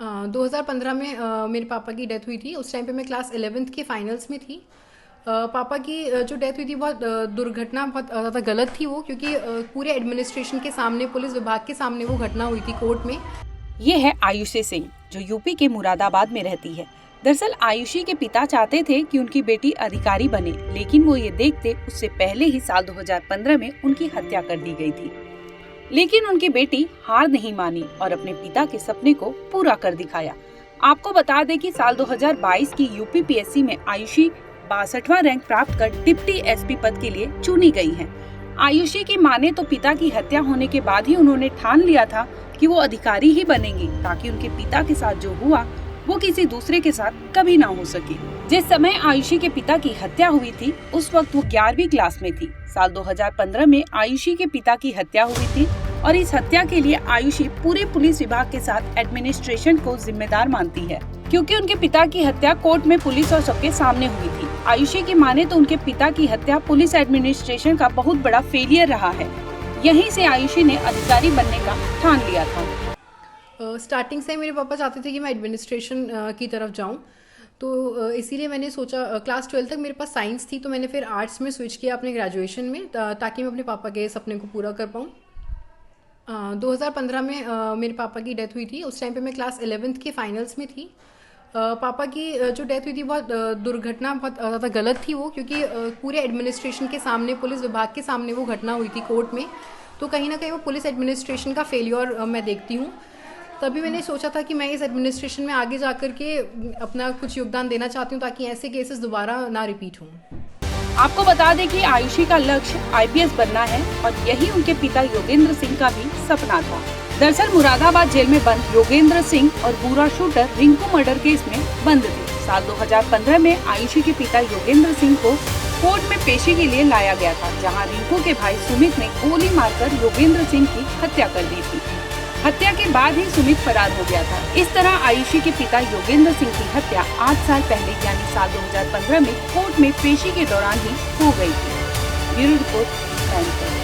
2015 में मेरे पापा की डेथ हुई थी। उस टाइम पे मैं क्लास 11th के फाइनल्स में थी। पापा की जो डेथ हुई थी बहुत दुर्घटना बहुत ज़्यादा गलत थी वो, क्योंकि पूरे एडमिनिस्ट्रेशन के सामने, पुलिस विभाग के सामने वो घटना हुई थी कोर्ट में। ये है आयुषी सिंह, जो यूपी के मुरादाबाद में रहती है। दरअसल आयुषी के पिता चाहते थे कि उनकी बेटी अधिकारी बने, लेकिन वो ये देखते उससे पहले ही साल 2015 में उनकी हत्या कर दी गई थी। लेकिन उनकी बेटी हार नहीं मानी और अपने पिता के सपने को पूरा कर दिखाया। आपको बता दें कि साल 2022 की यूपीपीएससी में आयुषी 62वां रैंक प्राप्त कर डिप्टी एसपी पद के लिए चुनी गई हैं। आयुषी की माने तो पिता की हत्या होने के बाद ही उन्होंने ठान लिया था कि वो अधिकारी ही बनेंगी, ताकि उनके पिता के साथ जो हुआ वो किसी दूसरे के साथ कभी ना हो सके। जिस समय आयुषी के पिता की हत्या हुई थी उस वक्त वो 11वीं क्लास में थी। साल 2015 में आयुषी के पिता की हत्या हुई थी और इस हत्या के लिए आयुषी पूरे पुलिस विभाग के साथ एडमिनिस्ट्रेशन को जिम्मेदार मानती है, क्योंकि उनके पिता की हत्या कोर्ट में पुलिस और सबके सामने हुई थी। आयुषी की माने तो उनके पिता की हत्या पुलिस एडमिनिस्ट्रेशन का बहुत बड़ा फेलियर रहा है। यहीं से आयुषी ने अधिकारी बनने का ठान लिया था। स्टार्टिंग से मेरे पापा चाहते थे कि मैं एडमिनिस्ट्रेशन की तरफ जाऊं, तो इसीलिए मैंने सोचा, क्लास 12 तक मेरे पास साइंस थी, तो मैंने फिर आर्ट्स में स्विच किया अपने ग्रेजुएशन में, ताकि मैं अपने पापा के सपने को पूरा कर पाऊँ। 2015 में मेरे पापा की डेथ हुई थी। उस टाइम पे मैं क्लास 11th के फाइनल्स में थी। पापा की जो डेथ हुई थी बहुत दुर्घटना बहुत ज़्यादा गलत थी वो, क्योंकि पूरे एडमिनिस्ट्रेशन के सामने, पुलिस विभाग के सामने वो घटना हुई थी कोर्ट में। तो कहीं ना कहीं वो पुलिस एडमिनिस्ट्रेशन का फेलियर मैं देखती हूँ। तभी मैंने सोचा था कि मैं इस एडमिनिस्ट्रेशन में आगे जाकर के अपना कुछ योगदान देना चाहती हूँ, ताकि ऐसे केसेस दोबारा ना रिपीट हों। आपको बता दें कि आयुषी का लक्ष्य आईपीएस बनना है और यही उनके पिता योगेंद्र सिंह का भी सपना था। दरअसल मुरादाबाद जेल में बंद योगेंद्र सिंह और बुरा शूटर रिंकू मर्डर केस में बंद थे। साल 2015 में आयुषी के पिता योगेंद्र सिंह को कोर्ट में पेशी के लिए लाया गया था, जहां रिंकू के भाई सुमित ने गोली मारकर योगेंद्र सिंह की हत्या कर दी थी। हत्या के बाद ही सुमित फरार हो गया था। इस तरह आयुषी के पिता योगेंद्र सिंह की हत्या 8 साल पहले यानी साल 2015 में कोर्ट में पेशी के दौरान ही हो गई थी। Bureau report.